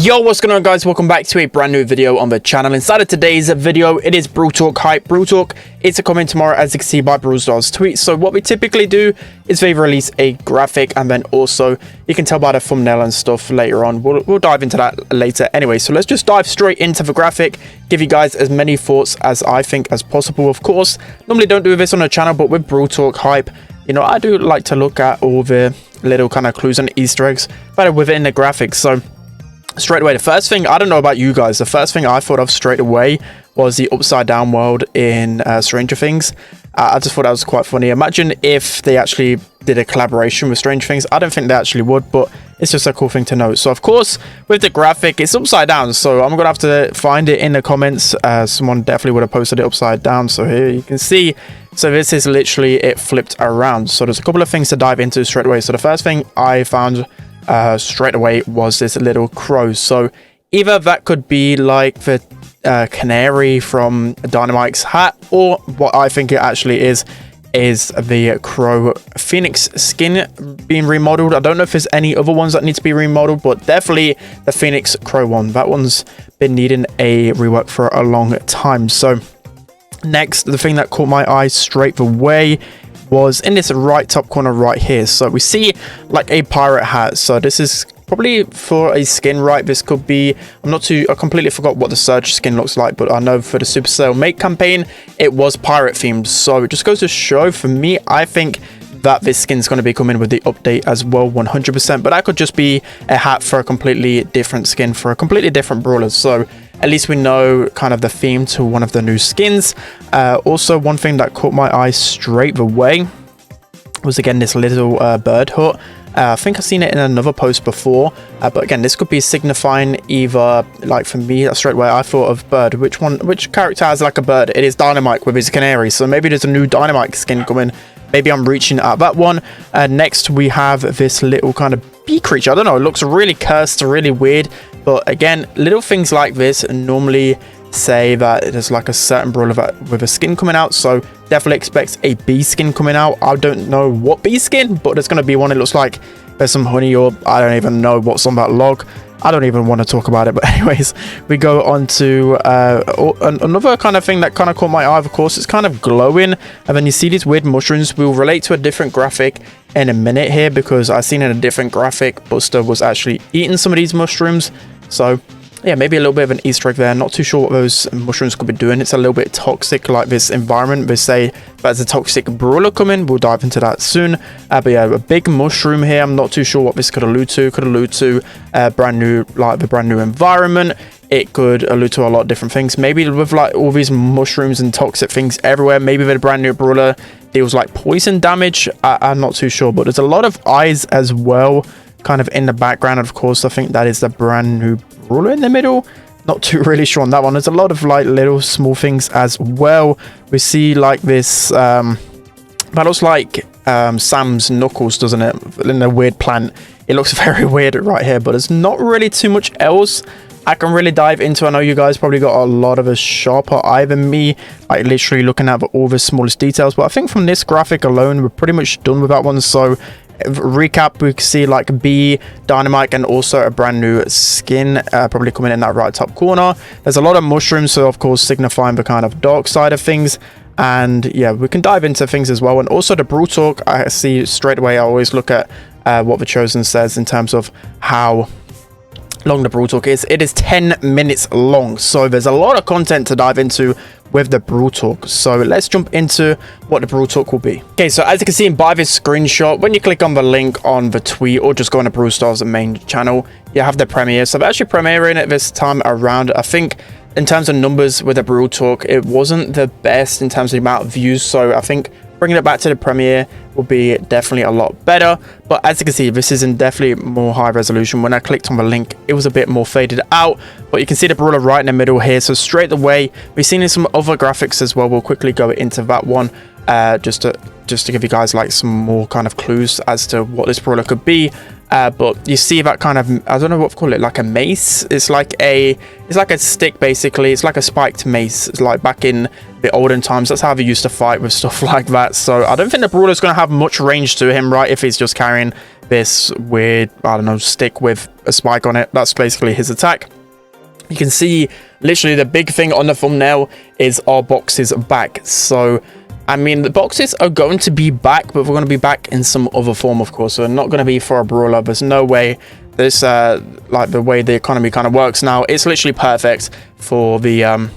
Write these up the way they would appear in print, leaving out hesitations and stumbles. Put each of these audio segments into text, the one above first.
Yo, what's going on, guys? Welcome back to a brand new video on the channel. Inside of today's video, it is Brawl Talk hype. Brawl Talk is a comment tomorrow, as you can see by Brawl Stars tweet. So what we typically do is they release a graphic, and then also you can tell by the thumbnail and stuff later on. We'll dive into that later anyway. So let's just dive straight into the graphic, give you guys as many thoughts as I think as possible. Of course, normally don't do this on the channel, but with Brawl Talk hype, you know, I do like to look at all the little kind of clues and Easter eggs that are within the graphics. So straight away, the first thing, I don't know about you guys, the first thing I thought of straight away was the upside down world in Stranger Things. I just thought that was quite funny. Imagine if they actually did a collaboration with Stranger Things. I don't think they actually would, but it's just a cool thing to note. So of course, with the graphic, it's upside down, so I'm gonna have to find it in the comments. Someone definitely would have posted it upside down, so here you can see. So this is literally it flipped around. So there's a couple of things to dive into straight away. So the first thing I found straight away was this little crow. So either that could be like the canary from Dynamite's hat, or what I think it actually is the crow Phoenix skin being remodeled. I don't know if there's any other ones that need to be remodeled, but definitely the Phoenix crow one. That one's been needing a rework for a long time. So next, the thing that caught my eye straight away was in this right top corner right here. So we see like a pirate hat. So this is probably for a skin, right? This could be, I completely forgot what the Surge skin looks like, but I know for the Supercell Make campaign it was pirate themed. So it just goes to show, for me, I think that this skin's going to be coming with the update as well, 100%. But that could just be a hat for a completely different skin for a completely different brawler. So at least we know kind of the theme to one of the new skins. Also, one thing that caught my eye straight away was, again, this little bird hut. I think I've seen it in another post before, but again, this could be signifying either, like for me, straight away I thought of bird. Which character has like a bird? It is Dynamite with his canary. So maybe there's a new Dynamite skin coming. Maybe I'm reaching at that one. Next, we have this little kind of bee creature. I don't know, it looks really cursed, really weird. But again, little things like this normally say that there's like a certain brawler with a skin coming out. So definitely expect a bee skin coming out. I don't know what bee skin, but there's going to be one. It looks like there's some honey, or I don't even know what's on that log. I don't even want to talk about it. But anyways, we go on to another kind of thing that kind of caught my eye. Of course, it's kind of glowing, and then you see these weird mushrooms. We'll relate to a different graphic in a minute here, because I seen in a different graphic Buster was actually eating some of these mushrooms. So yeah, maybe a little bit of an Easter egg there. Not too sure what those mushrooms could be doing. It's a little bit toxic, like this environment. They say there's a toxic brawler coming. We'll dive into that soon. But yeah, a big mushroom here. I'm not too sure what this could allude to. Could allude to brand new, like the brand new environment. It could allude to a lot of different things. Maybe with like all these mushrooms and toxic things everywhere. Maybe the brand new brawler deals like poison damage. I'm not too sure. But there's a lot of eyes as well, kind of in the background. Of course, I think that is the brand new brawler in the middle. Not too really sure on that one. There's a lot of like little small things as well. We see like this that looks like Sam's knuckles, doesn't it, in a weird plant. It looks very weird right here, but there's not really too much else I can really dive into. I know you guys probably got a lot of a sharper eye than me, like literally looking at all the smallest details, but I think from this graphic alone we're pretty much done with that one. So recap, we can see like bee, Dynamite, and also a brand new skin probably coming in that right top corner. There's a lot of mushrooms, so of course signifying the kind of dark side of things. And yeah, we can dive into things as well. And also the Brawl Talk, I see straight away, I always look at what the Chosen says in terms of how long the Brawl Talk is. It is 10 minutes long, so there's a lot of content to dive into with the Brawl Talk. So let's jump into what the Brawl Talk will be. Okay, so as you can see by this screenshot, when you click on the link on the tweet, or just go on to Brawl Stars main channel, you have the premiere. So they're actually premiering it this time around. I think in terms of numbers with the Brawl Talk, it wasn't the best in terms of the amount of views. So I think bringing it back to the premiere will be definitely a lot better. But as you can see, this is in definitely more high resolution. When I clicked on the link, it was a bit more faded out, but you can see the brawler right in the middle here. So straight away, we've seen some other graphics as well. We'll quickly go into that one just to give you guys like some more kind of clues as to what this brawler could be. But you see that kind of, I don't know what to call it, like a mace. It's like a stick basically. It's like a spiked mace. It's like back in the olden times, that's how they used to fight with stuff like that. So I don't think the brawler's going to have much range to him, right, if he's just carrying this weird, I don't know, stick with a spike on it. That's basically his attack. You can see literally the big thing on the thumbnail is our boxes back. So I mean, the boxes are going to be back, but we're going to be back in some other form, of course. So they're not going to be for a brawler. There's no way this like the way the economy kind of works now, it's literally perfect for the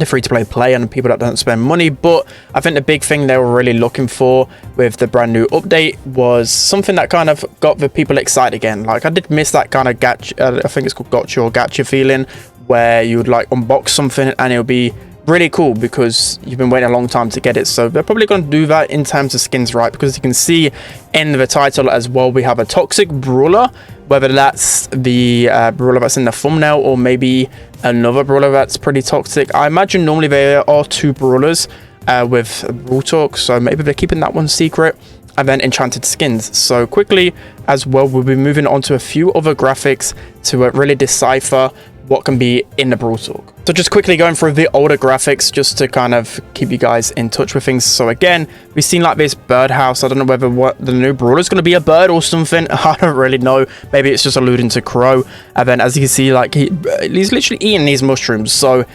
free-to-play play and people that don't spend money. But I think the big thing they were really looking for with the brand new update was something that kind of got the people excited again. Like, I did miss that kind of gacha, I think it's called gotcha or gacha feeling, where you would like unbox something and it'll be really cool because you've been waiting a long time to get it. So they're probably going to do that in terms of skins, right? Because you can see in the title as well, we have a toxic brawler, whether that's the brawler that's in the thumbnail or maybe another brawler that's pretty toxic. I imagine normally there are 2 brawlers with Brawl Talk, so maybe they're keeping that one secret. And then enchanted skins. So quickly as well, we'll be moving on to a few other graphics to really decipher what can be in the Brawl Talk. So just quickly going through the older graphics just to kind of keep you guys in touch with things. So again, we've seen like this birdhouse. I don't know whether what the new brawler is going to be a bird or something. I don't really know. Maybe it's just alluding to crow. And then as you can see, like he's literally eating these mushrooms. So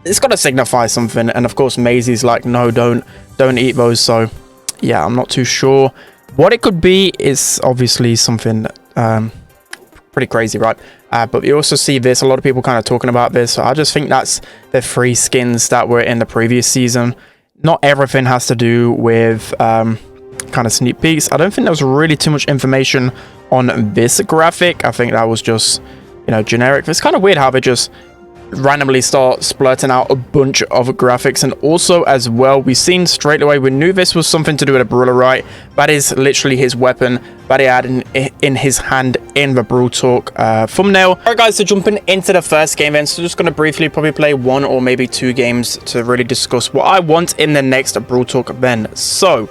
it's got to signify something. And of course, Maisie's like, no, don't eat those. So yeah, I'm not too sure. What it could be is obviously something pretty crazy, right? But you also see this, a lot of people kind of talking about this. So I just think that's the free skins that were in the previous season. Not everything has to do with kind of sneak peeks. I don't think there was really too much information on this graphic. I think that was just, you know, generic. It's kind of weird how they just randomly start splurting out a bunch of graphics. And also as well, we've seen straight away, we knew this was something to do with a brawler, right? That is literally his weapon that he had in his hand in the Brawl Talk thumbnail. All right guys, so jumping into the first game then, so just going to briefly probably play 1 or maybe 2 games to really discuss what I want in the next Brawl Talk then. So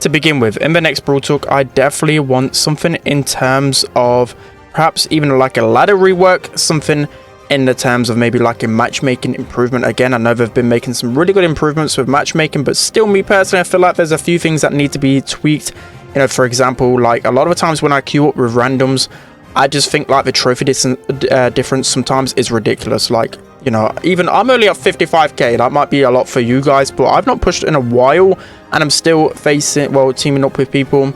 to begin with, in the next Brawl Talk, I definitely want something in terms of perhaps even like a ladder rework, something in the terms of maybe like a matchmaking improvement. Again, I know they've been making some really good improvements with matchmaking, but still, me personally, I feel like there's a few things that need to be tweaked. You know, for example, like a lot of the times when I queue up with randoms, I just think like the trophy difference sometimes is ridiculous. Like, you know, even I'm only at 55k. That might be a lot for you guys, but I've not pushed in a while and I'm still teaming up with people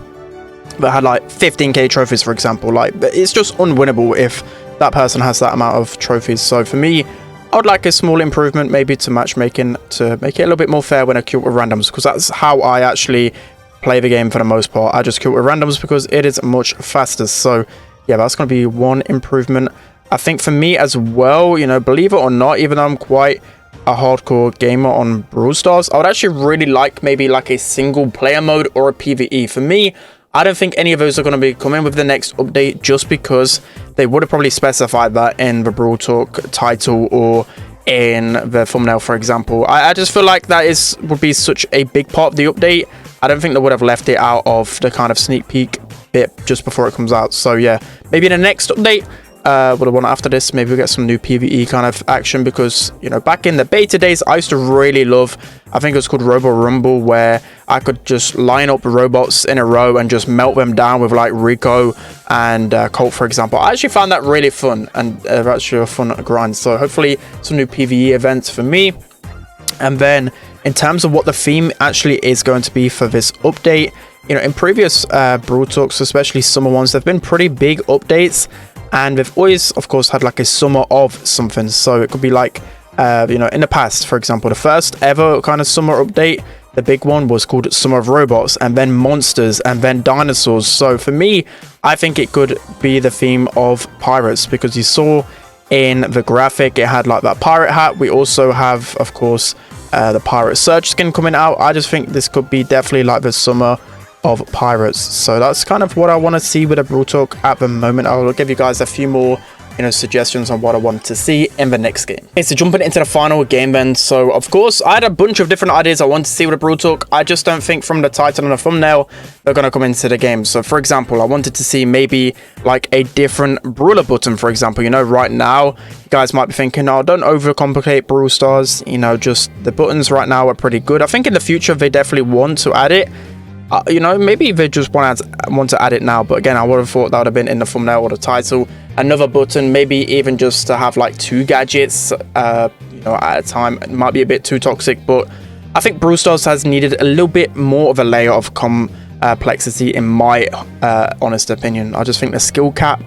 that had like 15k trophies, for example. Like, it's just unwinnable if that person has that amount of trophies. So for me, I would like a small improvement maybe to matchmaking to make it a little bit more fair when I queue with randoms, because that's how I actually play the game for the most part. I just queue with randoms because it is much faster. So yeah, that's going to be one improvement. I think for me as well, you know, believe it or not, even though I'm quite a hardcore gamer on Brawl Stars, I would actually really like maybe like a single player mode or a PvE. For me, I don't think any of those are going to be coming with the next update, just because they would have probably specified that in the Brawl Talk title or in the thumbnail, for example. I just feel like that would be such a big part of the update. I don't think they would have left it out of the kind of sneak peek bit just before it comes out. So yeah, maybe in the next update, what I want after this, maybe we get some new PvE kind of action, because, you know, back in the beta days, I used to really love, I think it was called Robo Rumble, where I could just line up robots in a row and just melt them down with like Rico and Colt, for example. I actually found that really fun and actually a fun grind. So hopefully some new PvE events for me. And then in terms of what the theme actually is going to be for this update, you know, in previous Brawl Talks, especially summer ones, there have been pretty big updates. And they've always, of course, had like a summer of something. So it could be like, you know, in the past, for example, the first ever kind of summer update, the big one was called Summer of Robots, and then Monsters, and then Dinosaurs. So for me, I think it could be the theme of Pirates, because you saw in the graphic, it had like that pirate hat. We also have, of course, the Pirate Surge skin coming out. I just think this could be definitely like the summer of Pirates. So that's kind of what I want to see with a Brawl Talk at the moment. I'll give you guys a few more, you know, suggestions on what I want to see in the next game. Okay, so jumping into the final game then. So of course, I had a bunch of different ideas I want to see with a Brawl Talk. I just don't think from the title and the thumbnail they're going to come into the game. So for example, I wanted to see maybe like a different brawler button, for example. You know, right now you guys might be thinking, oh, don't overcomplicate Brawl Stars, you know, just the buttons right now are pretty good. I think in the future they definitely want to add it. You know, maybe they just want to add it now, but again, I would have thought that would have been in the thumbnail or the title. Another button, maybe even just to have like 2 gadgets, you know, at a time. It might be a bit too toxic, but I think Brawl Stars has needed a little bit more of a layer of complexity, in my honest opinion. I just think the skill cap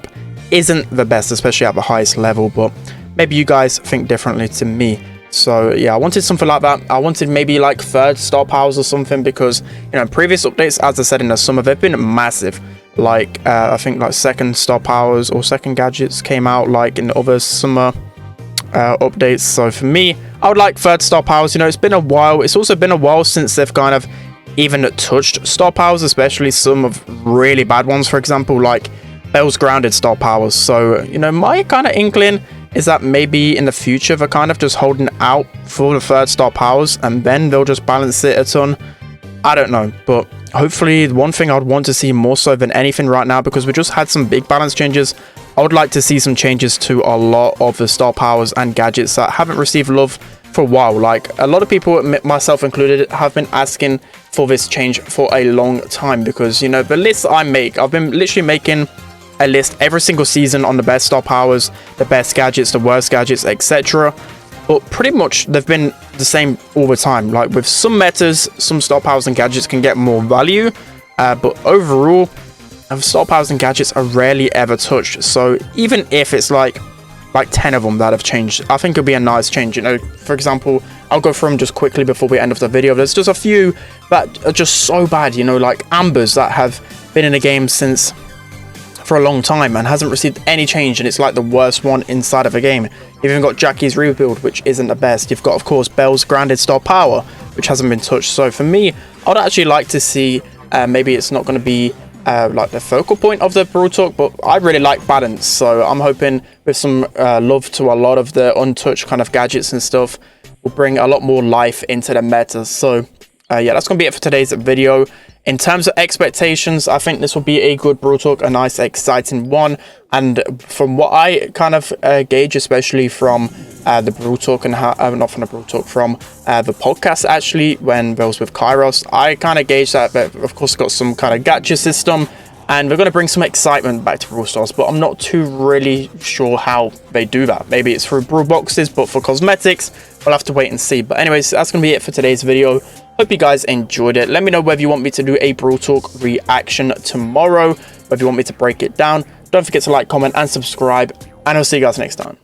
isn't the best, especially at the highest level, but maybe you guys think differently to me. So yeah, I wanted something like that. I wanted maybe like 3rd star powers or something, because, you know, previous updates, as I said in the summer, they've been massive. Like I think like 2nd star powers or 2nd gadgets came out like in other summer updates. So for me, I would like 3rd star powers. You know, it's been a while. It's also been a while since they've kind of even touched star powers, especially some of really bad ones, for example, like Bell's grounded star powers. So, you know, my kind of inkling is that maybe in the future they're kind of just holding out for the 3rd star powers, and then they'll just balance it a ton. I don't know, but hopefully one thing I'd want to see more so than anything right now, because we just had some big balance changes, I would like to see some changes to a lot of the star powers and gadgets that haven't received love for a while. Like a lot of people, myself included, have been asking for this change for a long time, because, you know, the lists I make, I've been literally making a list every single season on the best star powers, the best gadgets, the worst gadgets, etc. But pretty much they've been the same all the time. Like with some metas, some star powers and gadgets can get more value, but overall, star powers and gadgets are rarely ever touched. So even if it's like 10 of them that have changed, I think it'll be a nice change. You know, for example, I'll go through them just quickly before we end off the video. There's just a few that are just so bad, you know, like Ambers that have been in the game since for a long time and hasn't received any change, and it's like the worst one inside of a game. You've even got Jackie's rebuild, which isn't the best. You've got, of course, Bell's grounded star power, which hasn't been touched. So for me, I'd actually like to see, maybe it's not going to be like the focal point of the Brawl Talk, but I really like balance. So I'm hoping with some love to a lot of the untouched kind of gadgets and stuff, will bring a lot more life into the meta. So yeah, that's going to be it for today's video. In terms of expectations, I think this will be a good Brawl Talk, a nice, exciting one. And from what I kind of gauge, especially from the Brawl Talk and how, not from the Brawl Talk, from the podcast actually, when there was with Kairos, I kind of gauge that, of course, got some kind of gacha system, and we're going to bring some excitement back to Brawl Stars, but I'm not too really sure how they do that. Maybe it's through Brawl Boxes, but for cosmetics, we'll have to wait and see. But anyways, that's going to be it for today's video. Hope you guys enjoyed it. Let me know whether you want me to do a Brawl Talk reaction tomorrow, whether you want me to break it down. Don't forget to like, comment, and subscribe, and I'll see you guys next time.